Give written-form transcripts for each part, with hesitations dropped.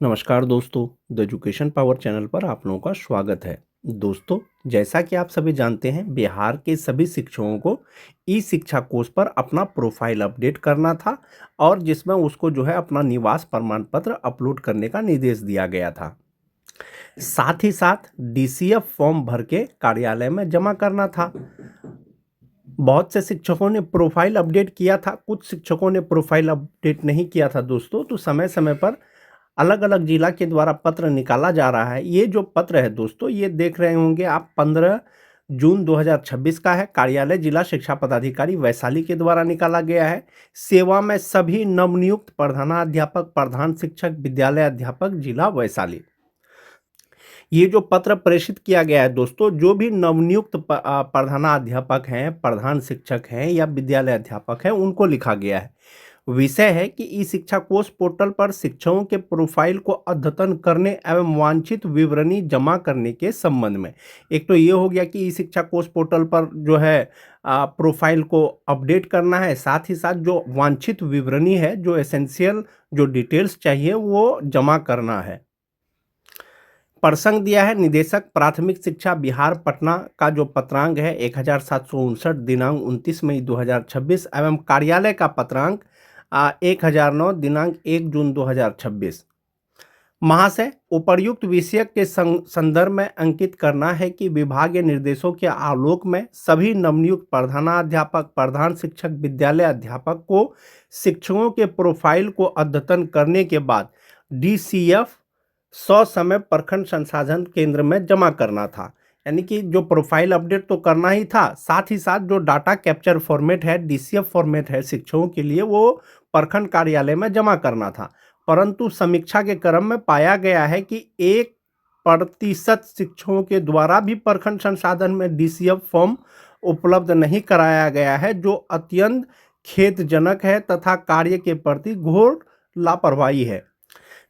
नमस्कार दोस्तों, the education power channel पर आप लोगों का स्वागत है। दोस्तों, जैसा कि आप सभी जानते हैं, बिहार के सभी शिक्षकों को ई शिक्षा कोष पर अपना प्रोफाइल अपडेट करना था और जिसमें उसको जो है अपना निवास प्रमाण पत्र अपलोड करने का निर्देश दिया गया था। साथ ही साथ डीसीएफ फॉर्म भर के कार्यालय में जमा करना था। बहुत से शिक्षकों ने प्रोफाइल अपडेट किया था, कुछ शिक्षकों ने प्रोफाइल अपडेट नहीं किया था दोस्तों। तो समय समय पर अलग अलग जिला के द्वारा पत्र निकाला जा रहा है। ये जो पत्र है दोस्तों, ये देख रहे होंगे आप, 15 जून 2026 का है। कार्यालय जिला शिक्षा पदाधिकारी वैशाली के द्वारा निकाला गया है। सेवा में सभी नवनियुक्त प्रधानाध्यापक, प्रधान शिक्षक, विद्यालय अध्यापक, जिला वैशाली। ये जो पत्र प्रेषित किया गया है दोस्तों, जो भी नवनियुक्त प्रधानाध्यापक हैं, प्रधान शिक्षक हैं या विद्यालय अध्यापक हैं, उनको लिखा गया है। विषय है कि ई शिक्षा कोष पोर्टल पर शिक्षकों के प्रोफाइल को अद्यतन करने एवं वांछित विवरणी जमा करने के संबंध में। एक तो ये हो गया कि ई शिक्षा कोष पोर्टल पर जो है प्रोफाइल को अपडेट करना है, साथ ही साथ जो वांछित विवरणी है, जो एसेंशियल जो डिटेल्स चाहिए वो जमा करना है। प्रसंग दिया है निदेशक प्राथमिक शिक्षा बिहार पटना का जो पत्रांक है 1759 दिनांक 29 मई 2026 एवं कार्यालय का पत्रांक 1009 दिनांक 1 जून 2026। महाशय, उपर्युक्त विषय के संदर्भ में अंकित करना है कि विभागीय निर्देशों के आलोक में सभी नवनियुक्त प्रधानाध्यापक, प्रधान शिक्षक, विद्यालय अध्यापक को शिक्षकों के प्रोफाइल को अद्यतन करने के बाद डीसीएफ समय प्रखंड संसाधन केंद्र में जमा करना था। यानी कि जो प्रोफाइल अपडेट तो करना ही था, साथ ही साथ जो डाटा कैप्चर फॉर्मेट है, डीसीएफ फॉर्मेट है शिक्षकों के लिए, वो प्रखंड कार्यालय में जमा करना था। परंतु समीक्षा के क्रम में पाया गया है कि 1% शिक्षकों के द्वारा भी प्रखंड संसाधन में डीसीएफ फॉर्म उपलब्ध नहीं कराया गया है, जो अत्यंत खेदजनक है तथा कार्य के प्रति घोर लापरवाही है।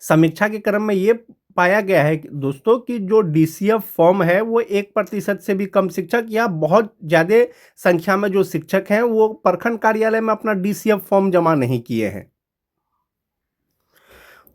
समीक्षा के क्रम में ये पाया गया है दोस्तों कि जो डीसीएफ फॉर्म है वो 1% से भी कम शिक्षक या बहुत ज़्यादा संख्या में जो शिक्षक हैं वो प्रखंड कार्यालय में अपना डीसीएफ फॉर्म जमा नहीं किए हैं।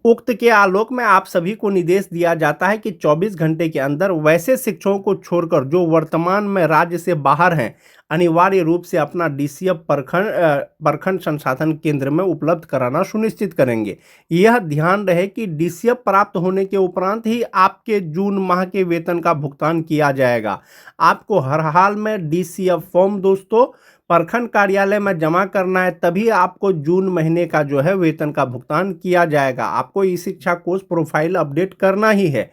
उक्त के आलोक में आप सभी को निर्देश दिया जाता है कि 24 घंटे के अंदर वैसे शिक्षकों को छोड़कर जो वर्तमान में राज्य से बाहर हैं, अनिवार्य रूप से अपना डीसीएफ प्रखंड संसाधन केंद्र में उपलब्ध कराना सुनिश्चित करेंगे। यह ध्यान रहे कि डीसीएफ प्राप्त होने के उपरांत ही आपके जून माह के वेतन का भुगतान किया जाएगा। आपको हर हाल में डीसीएफ फॉर्म दोस्तों प्रखंड कार्यालय में जमा करना है, तभी आपको जून महीने का जो है वेतन का भुगतान किया जाएगा। आपको ई शिक्षा कोष प्रोफाइल अपडेट करना ही है।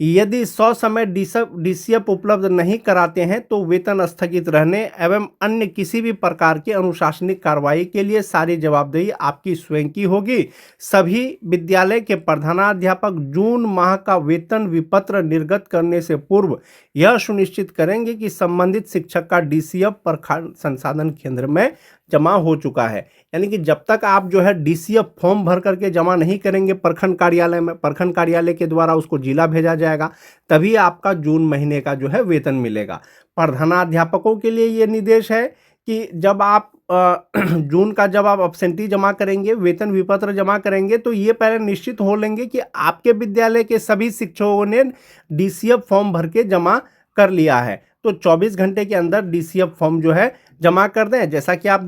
यदि समय डीसीएफ उपलब्ध नहीं कराते हैं तो वेतन स्थगित रहने एवं अन्य किसी भी प्रकार की अनुशासनिक कार्रवाई के लिए सारी जवाबदेही आपकी स्वयं की होगी। सभी विद्यालय के प्रधानाध्यापक जून माह का वेतन विपत्र निर्गत करने से पूर्व यह सुनिश्चित करेंगे कि संबंधित शिक्षक का डीसीएफ प्रखंड संसाधन केंद्र में जमा हो चुका है। यानी कि जब तक आप जो है डीसीएफ फॉर्म भर करके जमा नहीं करेंगे प्रखंड कार्यालय में, प्रखंड कार्यालय के द्वारा उसको जिला भेजा जाएगा, तभी आपका जून महीने का जो है वेतन मिलेगा। प्रधानाध्यापकों के लिए ये निर्देश है कि जब आप जून का जब आप अब्सेंटी जमा करेंगे, वेतन विपत्र जमा करेंगे, तो ये पहले निश्चित हो लेंगे कि आपके विद्यालय के सभी शिक्षकों ने डीसीएफ फॉर्म भर के जमा कर लिया है। तो 24 घंटे के अंदर डीसीएफ फॉर्म जो है जमा कर दें। जैसा कि आप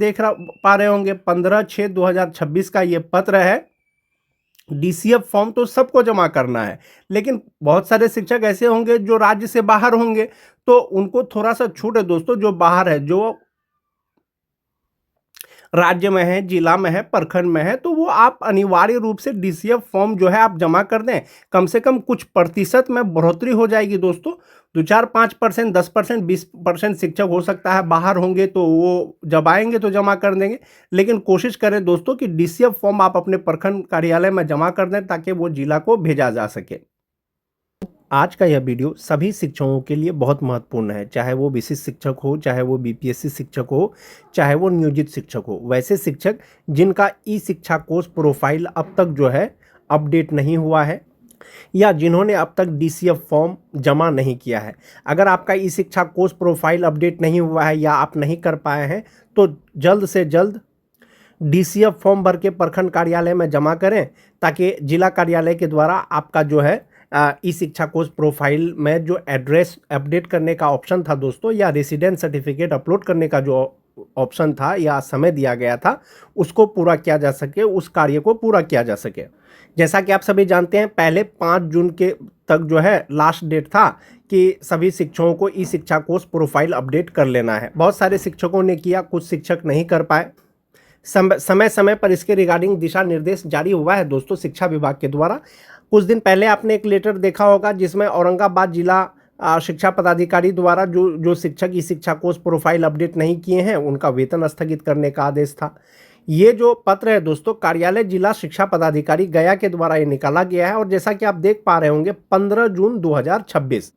पा रहे होंगे, 15/6/2026 का ये पत्र है। डीसीएफ फॉर्म तो सबको जमा करना है, लेकिन बहुत सारे शिक्षक ऐसे होंगे जो राज्य से बाहर होंगे, तो उनको थोड़ा सा छूट है दोस्तों। जो बाहर है, जो राज्य में है, जिला में है, प्रखंड में है, तो वो आप अनिवार्य रूप से डीसीएफ फॉर्म जो है आप जमा कर दें। कम से कम कुछ प्रतिशत में बढ़ोतरी हो जाएगी दोस्तों। 2-4-5%, 10%, 20% शिक्षक हो सकता है बाहर होंगे, तो वो जब आएंगे तो जमा कर देंगे। लेकिन कोशिश करें दोस्तों कि डीसीएफ फॉर्म आप अपने प्रखंड कार्यालय में जमा कर दें ताकि वो जिला को भेजा जा सके। आज का यह वीडियो सभी शिक्षकों के लिए बहुत महत्वपूर्ण है, चाहे वो विशिष्ट शिक्षक हो, चाहे वो बीपीएससी शिक्षक हो, चाहे वो नियोजित शिक्षक हो। वैसे शिक्षक जिनका ई शिक्षा कोष प्रोफाइल अब तक जो है अपडेट नहीं हुआ है, या जिन्होंने अब तक डीसीएफ फॉर्म जमा नहीं किया है। अगर आपका ई शिक्षा कोष प्रोफाइल अपडेट नहीं हुआ है या आप नहीं कर पाए हैं, तो जल्द से जल्द डीसीएफ फॉर्म भर के प्रखंड कार्यालय में जमा करें, ताकि जिला कार्यालय के द्वारा आपका जो है ई शिक्षा कोर्स प्रोफाइल में जो एड्रेस अपडेट करने का ऑप्शन था दोस्तों, या रेसिडेंस सर्टिफिकेट अपलोड करने का जो ऑप्शन था या समय दिया गया था, उसको पूरा किया जा सके, उस कार्य को पूरा किया जा सके। जैसा कि आप सभी जानते हैं, पहले 5 जून के तक जो है लास्ट डेट था कि सभी शिक्षकों को ई शिक्षा कोर्स प्रोफाइल अपडेट कर लेना है। बहुत सारे शिक्षकों ने किया, कुछ शिक्षक नहीं कर पाए। समय समय पर इसके रिगार्डिंग दिशा निर्देश जारी हुआ है दोस्तों शिक्षा विभाग के द्वारा। कुछ दिन पहले आपने एक लेटर देखा होगा जिसमें औरंगाबाद जिला शिक्षा पदाधिकारी द्वारा जो शिक्षक ई शिक्षा कोर्स प्रोफाइल अपडेट नहीं किए हैं, उनका वेतन स्थगित करने का आदेश था। ये जो पत्र है दोस्तों, कार्यालय जिला शिक्षा पदाधिकारी गया के द्वारा ये निकाला गया है, और जैसा कि आप देख पा रहे होंगे 15 जून 2026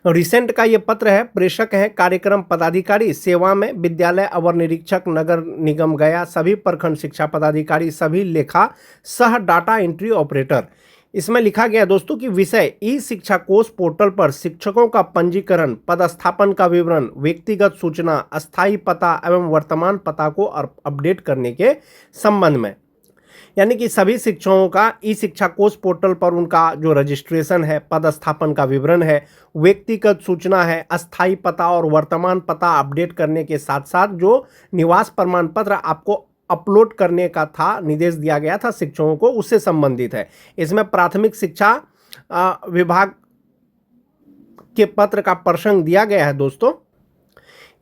रिसेंट का ये पत्र है। प्रेषक है कार्यक्रम पदाधिकारी सेवा में विद्यालय अवर निरीक्षक नगर निगम गया, सभी प्रखंड शिक्षा पदाधिकारी, सभी लेखा सह डाटा एंट्री ऑपरेटर। इसमें लिखा गया दोस्तों कि विषय ई शिक्षा कोर्स पोर्टल पर शिक्षकों का पंजीकरण, पदस्थापन का विवरण, व्यक्तिगत सूचना, अस्थायी पता एवं वर्तमान पता को अपडेट करने के संबंध में। यानी कि सभी शिक्षकों का ई शिक्षा कोर्स पोर्टल पर उनका जो रजिस्ट्रेशन है, पदस्थापन का विवरण है, व्यक्तिगत सूचना है, अस्थायी पता और वर्तमान पता अपडेट करने के साथ साथ जो निवास प्रमाण पत्र आपको अपलोड करने का था, निर्देश दिया गया था शिक्षकों को, उससे संबंधित है। इसमें प्राथमिक शिक्षा विभाग के पत्र का प्रसंग दिया गया है दोस्तों।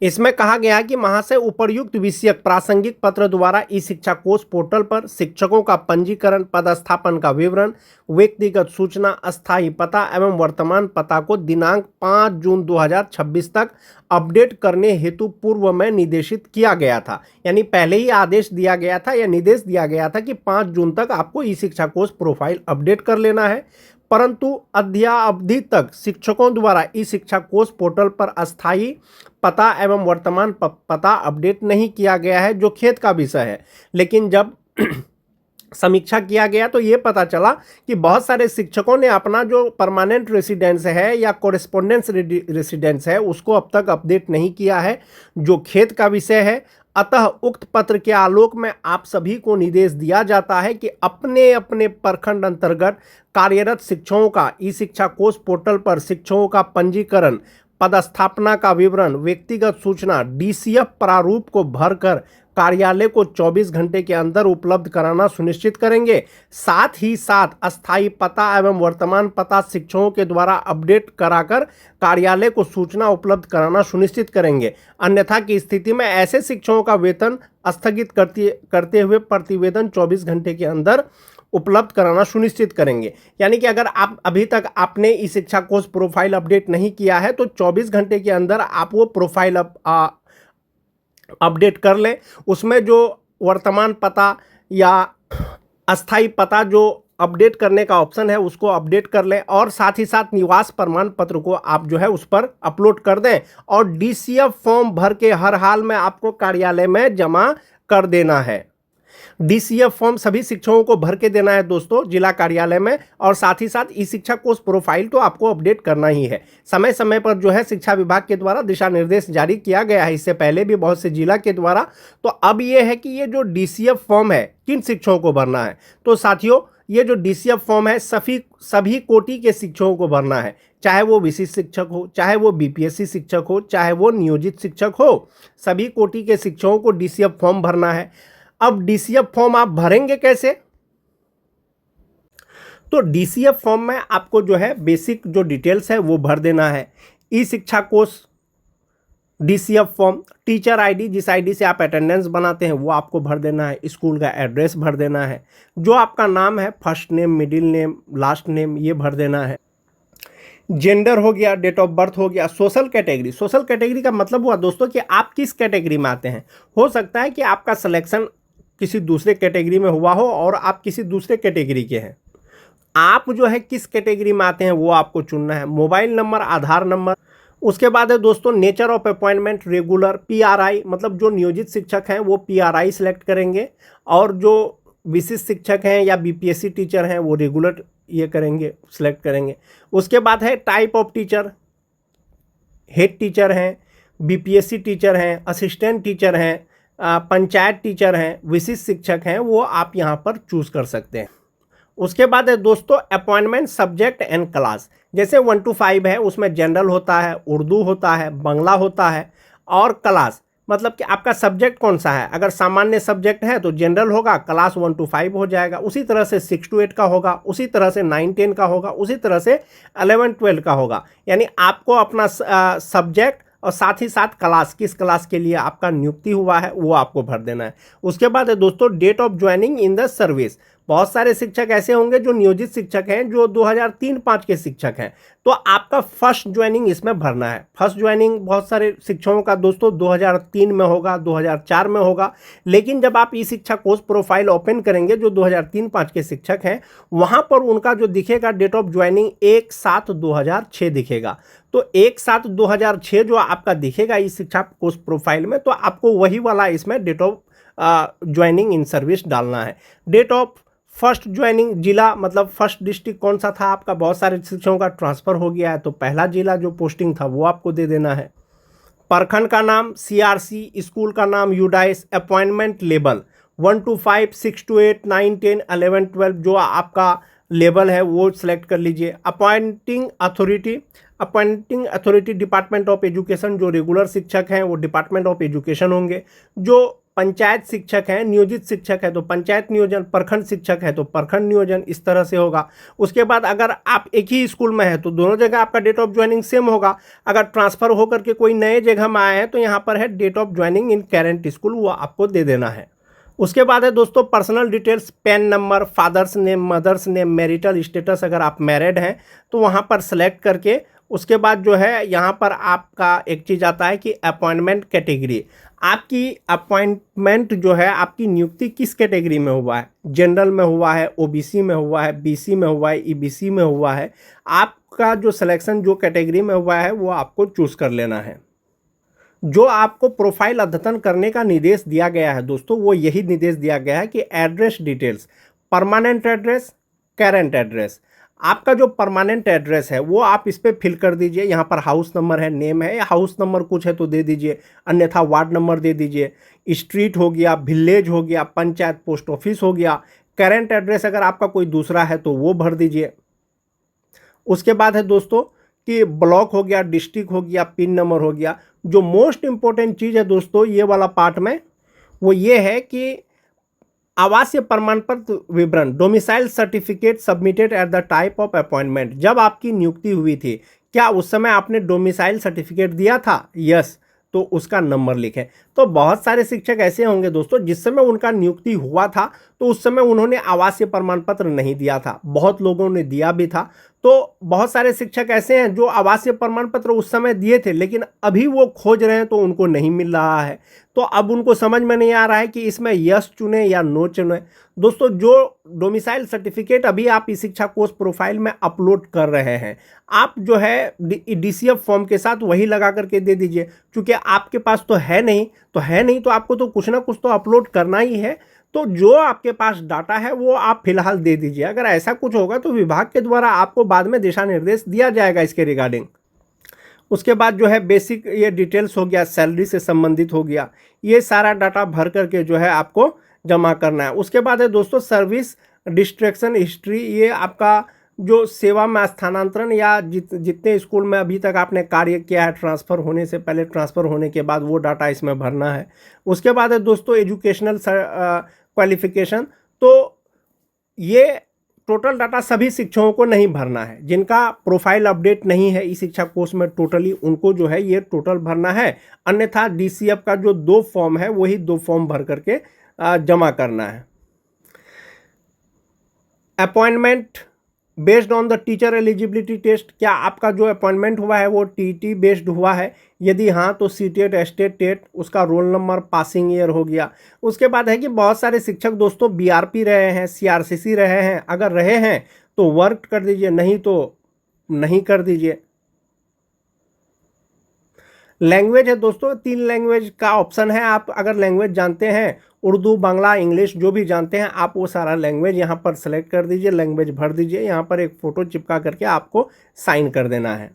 इसमें कहा गया है कि महाशय उपर्युक्त विषयक प्रासंगिक पत्र द्वारा ई शिक्षा कोर्स पोर्टल पर शिक्षकों का पंजीकरण, पदस्थापन का विवरण, व्यक्तिगत सूचना, अस्थायी पता एवं वर्तमान पता को दिनांक 5 जून 2026 तक अपडेट करने हेतु पूर्व में निर्देशित किया गया था। यानी पहले ही आदेश दिया गया था या निर्देश दिया गया था कि 5 जून तक आपको ई शिक्षा कोर्स प्रोफाइल अपडेट कर लेना है, परंतु अद्यावधि तक शिक्षकों द्वारा ई शिक्षा कोर्स पोर्टल पर अस्थायी पता एवं वर्तमान पता अपडेट नहीं किया गया है, जो खेद का विषय है। लेकिन जब समीक्षा किया गया तो ये पता चला कि बहुत सारे शिक्षकों ने अपना जो परमानेंट रेसिडेंस है या कोरेस्पोंडेंस रेसिडेंस है उसको अब तक अपडेट नहीं किया है, जो खेद का विषय है। अतः उक्त पत्र के आलोक में आप सभी को निर्देश दिया जाता है कि अपने अपने प्रखंड अंतर्गत कार्यरत शिक्षकों का ई शिक्षा कोर्स पोर्टल पर शिक्षकों का पंजीकरण, पदस्थापना का विवरण, व्यक्तिगत सूचना डीसीएफ प्रारूप को भरकर कार्यालय को 24 घंटे के अंदर उपलब्ध कराना सुनिश्चित करेंगे। साथ ही साथ अस्थायी पता एवं वर्तमान पता शिक्षकों के द्वारा अपडेट कराकर कार्यालय को सूचना उपलब्ध कराना सुनिश्चित करेंगे। अन्यथा की स्थिति में ऐसे शिक्षकों का वेतन स्थगित करते हुए प्रतिवेदन 24 घंटे के अंदर उपलब्ध कराना सुनिश्चित करेंगे। यानी कि अगर आप अभी तक आपने ई शिक्षा कोर्स प्रोफाइल अपडेट नहीं किया है तो 24 घंटे के अंदर आप वो प्रोफाइल अपडेट कर लें। उसमें जो वर्तमान पता या अस्थायी पता जो अपडेट करने का ऑप्शन है उसको अपडेट कर लें, और साथ ही साथ निवास प्रमाण पत्र को आप जो है उस पर अपलोड कर दें, और डीसीएफ फॉर्म भर के हर हाल में आपको कार्यालय में जमा कर देना है। डीसीएफ फॉर्म सभी शिक्षकों को भर के देना है दोस्तों जिला कार्यालय में, और साथ ही साथ ई शिक्षा कोर्स प्रोफाइल तो आपको अपडेट करना ही है। समय समय पर जो है शिक्षा विभाग के द्वारा दिशा निर्देश जारी किया गया है, इससे पहले भी बहुत से जिला के द्वारा। तो अब ये है कि ये जो डीसीएफ फॉर्म है किन शिक्षकों को भरना है, तो साथियों ये जो डीसीएफ फॉर्म है सभी कोटि के शिक्षकों को भरना है, चाहे वो विशिष्ट शिक्षक हो, चाहे वो बीपीएससी शिक्षक हो, चाहे वो नियोजित शिक्षक हो, सभी कोटि के शिक्षकों को डीसीएफ फॉर्म भरना है। अब डीसीएफ फॉर्म आप भरेंगे कैसे? तो डीसीएफ फॉर्म में आपको जो है बेसिक जो डिटेल्स है वो भर देना है। ई शिक्षा course DCF form, teacher ID, जिस आईडी से आप अटेंडेंस बनाते हैं वो आपको भर देना है, स्कूल का एड्रेस भर देना है, जो आपका नाम है first name, middle name, last name, ये भर देना है। जेंडर हो गया, डेट ऑफ बर्थ हो गया। सोशल कैटेगरी का मतलब हुआ दोस्तों कि आप किस कैटेगरी में आते हैं। हो सकता है कि आपका सिलेक्शन किसी दूसरे कैटेगरी में हुआ हो और आप किसी दूसरे कैटेगरी के हैं। आप जो है किस कैटेगरी में आते हैं वो आपको चुनना है। मोबाइल नंबर, आधार नंबर। उसके बाद है दोस्तों nature of appointment, regular, PRI, मतलब जो नियोजित शिक्षक हैं वो पीआरआई सिलेक्ट करेंगे, और जो विशिष्ट शिक्षक हैं या बीपीएससी टीचर हैं वो रेगुलर ये करेंगे, सिलेक्ट करेंगे। उसके बाद है type of teacher, head teacher हैं, बीपीएससी टीचर हैं, असिस्टेंट टीचर हैं, पंचायत टीचर हैं, विशिष्ट शिक्षक हैं, वो आप यहाँ पर चूज़ कर सकते हैं। उसके बाद है दोस्तों अपॉइंटमेंट सब्जेक्ट एंड क्लास। जैसे 1 to 5 है, उसमें जनरल होता है, उर्दू होता है, बांग्ला होता है, और क्लास मतलब कि आपका सब्जेक्ट कौन सा है। अगर सामान्य सब्जेक्ट है तो जनरल होगा, क्लास 1 to 5 हो जाएगा। उसी तरह से 6 to 8 का होगा, उसी तरह से 9 10 का होगा, उसी तरह से 11 12 का होगा। यानी आपको अपना सब्जेक्ट और साथ ही साथ क्लास, किस क्लास के लिए आपका नियुक्ति हुआ है वो आपको भर देना है। उसके बाद है दोस्तों date of joining in the service. बहुत सारे शिक्षक ऐसे होंगे जो नियोजित शिक्षक हैं, जो 2003-5 के शिक्षक हैं, तो आपका फर्स्ट ज्वाइनिंग इसमें भरना है। फर्स्ट ज्वाइनिंग बहुत सारे शिक्षकों का दोस्तों 2003 में होगा, 2004 में होगा, लेकिन जब आप ई शिक्षा कोर्स प्रोफाइल ओपन करेंगे जो 2003-5 के शिक्षक हैं, वहाँ पर उनका जो दिखेगा डेट ऑफ ज्वाइनिंग 1/7/2006 दिखेगा। तो 1/7/2006 जो आपका दिखेगा ई शिक्षा कोर्स प्रोफाइल में, तो आपको वही वाला इसमें date of joining in service डालना है। डेट ऑफ फर्स्ट ज्वाइनिंग जिला मतलब फर्स्ट डिस्ट्रिक्ट कौन सा था आपका, बहुत सारे शिक्षकों का ट्रांसफ़र हो गया है तो पहला जिला जो पोस्टिंग था वो आपको दे देना है। प्रखंड का नाम सीआरसी, स्कूल का नाम UDISE, appointment level 1 to 5, 6 to 8, 9 10 11 12 जो आपका लेवल है वो सिलेक्ट कर लीजिए। Appointing authority department of education, जो रेगुलर शिक्षक हैं वो डिपार्टमेंट ऑफ एजुकेशन होंगे। जो पंचायत शिक्षक हैं, नियोजित शिक्षक है तो पंचायत नियोजन, प्रखंड शिक्षक है तो प्रखंड नियोजन, इस तरह से होगा। उसके बाद अगर आप एक ही स्कूल में है तो दोनों जगह आपका डेट ऑफ ज्वाइनिंग सेम होगा। अगर ट्रांसफ़र होकर के कोई नए जगह में आए हैं तो यहाँ पर है date of joining in current school, वो आपको दे देना है। उसके बाद है दोस्तों personal details, PAN number, father's name, mother's name, marital status, अगर आप मैरिड हैं तो वहाँ पर सेलेक्ट करके उसके बाद जो है यहाँ पर आपका एक चीज़ आता है कि अपॉइंटमेंट कैटेगरी। आपकी अपॉइंटमेंट जो है, आपकी नियुक्ति किस कैटेगरी में हुआ है, जनरल में हुआ है, ओबीसी में हुआ है, बीसी में हुआ है, ईबीसी में हुआ है। आपका जो सिलेक्शन जो कैटेगरी में हुआ है वो आपको चूज़ कर लेना है। जो आपको प्रोफाइल अद्यतन करने का निर्देश दिया गया है दोस्तों, वो यही निर्देश दिया गया है कि address details, permanent address, current address. आपका जो परमानेंट एड्रेस है वो आप इस पर फिल कर दीजिए। यहाँ पर हाउस नंबर है, नेम है, या हाउस नंबर कुछ है तो दे दीजिए, अन्यथा वार्ड नंबर दे दीजिए। स्ट्रीट हो गया, विलेज हो गया, पंचायत पोस्ट ऑफिस हो गया। करेंट एड्रेस अगर आपका कोई दूसरा है तो वो भर दीजिए। उसके बाद है दोस्तों कि ब्लॉक हो गया, डिस्ट्रिक्ट हो गया, पिन नंबर हो गया। जो मोस्ट इंपॉर्टेंट चीज़ है दोस्तों ये वाला पार्ट में, वो ये है कि आवासीय प्रमाण पत्र विवरण, domicile certificate submitted at the type of appointment. जब आपकी नियुक्ति हुई थी, क्या उस समय आपने डोमिसाइल सर्टिफिकेट दिया था? यस, तो उसका नंबर लिखें। तो बहुत सारे शिक्षक ऐसे होंगे दोस्तों जिस समय उनका नियुक्ति हुआ था तो उस समय उन्होंने आवासीय प्रमाण पत्र नहीं दिया था, बहुत लोगों ने दिया भी था। तो बहुत सारे शिक्षक ऐसे हैं जो आवासीय प्रमाण पत्र उस समय दिए थे लेकिन अभी वो खोज रहे हैं तो उनको नहीं मिल रहा है। तो अब उनको समझ में नहीं आ रहा है कि इसमें यस चुने या नो चुने। दोस्तों जो डोमिसाइल सर्टिफिकेट अभी आप ई शिक्षा कोर्स प्रोफाइल में अपलोड कर रहे हैं, आप जो है डीसीएफ फॉर्म के साथ वही लगा करके दे दीजिए। क्योंकि आपके पास तो है नहीं तो आपको तो कुछ ना कुछ तो अपलोड करना ही है। तो जो आपके पास डाटा है वो आप फिलहाल दे दीजिए। अगर ऐसा कुछ होगा तो विभाग के द्वारा आपको बाद में दिशा निर्देश दिया जाएगा इसके रिगार्डिंग। उसके बाद जो है बेसिक ये डिटेल्स हो गया, सैलरी से संबंधित हो गया, ये सारा डाटा भर करके जो है आपको जमा करना है। उसके बाद है दोस्तों सर्विस डिस्ट्रैक्शन हिस्ट्री। ये आपका जो सेवा में स्थानांतरण या जितने स्कूल में अभी तक आपने कार्य किया है, ट्रांसफ़र होने से पहले, ट्रांसफ़र होने के बाद, वो डाटा इसमें भरना है। उसके बाद है दोस्तों एजुकेशनल क्वालिफिकेशन। तो ये टोटल डाटा सभी शिक्षकों को नहीं भरना है। जिनका प्रोफाइल अपडेट नहीं है इस शिक्षा कोर्स में टोटली, उनको जो है ये टोटल भरना है। अन्यथा डीसीएफ का जो 2 फॉर्म है वही 2 फॉर्म भर करके जमा करना है। Appointment based on the teacher eligibility test. क्या आपका जो अपॉइंटमेंट हुआ है वो टीटी बेस्ड हुआ है? यदि हाँ तो सीटेट, एस्टेट, टेट, उसका रोल नंबर, पासिंग ईयर हो गया। उसके बाद है कि बहुत सारे शिक्षक दोस्तों बीआरपी रहे हैं, सीआरसीसी रहे हैं। अगर रहे हैं तो वर्क कर दीजिए, नहीं तो नहीं कर दीजिए। लैंग्वेज है दोस्तों, 3 लैंग्वेज का ऑप्शन है। आप अगर लैंग्वेज जानते हैं, उर्दू, बांग्ला, इंग्लिश जो भी जानते हैं, आप वो सारा लैंग्वेज यहाँ पर सेलेक्ट कर दीजिए, लैंग्वेज भर दीजिए। यहाँ पर एक फ़ोटो चिपका करके आपको साइन कर देना है।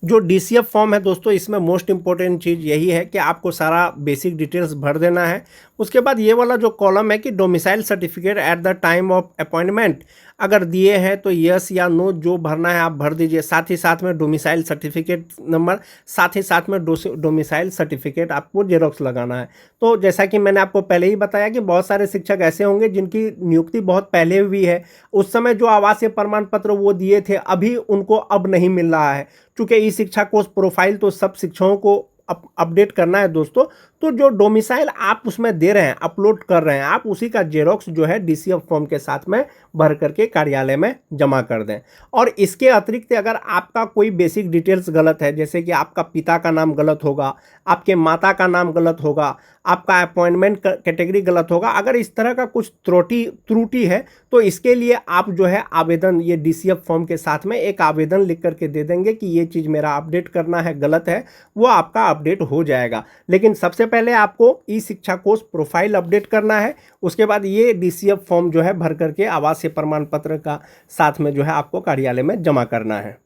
जो डीसीएफ फॉर्म है दोस्तों, इसमें मोस्ट इंपॉर्टेंट चीज़ यही है कि आपको सारा बेसिक डिटेल्स भर देना है। उसके बाद ये वाला जो कॉलम है कि domicile certificate at the time of appointment, अगर दिए हैं तो यस या नो जो भरना है आप भर दीजिए। साथ ही साथ में डोमिसाइल सर्टिफिकेट नंबर, साथ ही साथ में डोमिसाइल सर्टिफिकेट आपको जेरोक्स लगाना है। तो जैसा कि मैंने आपको पहले ही बताया कि बहुत सारे शिक्षक ऐसे होंगे जिनकी नियुक्ति बहुत पहले हुई है, उस समय जो आवासीय प्रमाण पत्र वो दिए थे, अभी उनको अब नहीं मिल रहा है। चूंकि ई शिक्षा कोर्स प्रोफाइल तो सब शिक्षकों को अपडेट करना है दोस्तों, तो जो डोमिसाइल आप उसमें दे रहे हैं, अपलोड कर रहे हैं, आप उसी का जेरोक्स जो है डीसीएफ फॉर्म के साथ में भर करके कार्यालय में जमा कर दें। और इसके अतिरिक्त अगर आपका कोई बेसिक डिटेल्स गलत है, जैसे कि आपका पिता का नाम गलत होगा, आपके माता का नाम गलत होगा, आपका अपॉइंटमेंट कैटेगरी गलत होगा, अगर इस तरह का कुछ त्रुटि है तो इसके लिए आप जो है आवेदन, ये डीसीएफ फॉर्म के साथ में एक आवेदन लिख करके दे देंगे कि ये चीज़ मेरा अपडेट करना है, गलत है, वो आपका अपडेट हो जाएगा। लेकिन सबसे पहले आपको ई शिक्षा कोर्स प्रोफाइल अपडेट करना है, उसके बाद ये डीसीएफ फॉर्म जो है भर करके आवासीय प्रमाण पत्र का साथ में जो है आपको कार्यालय में जमा करना है।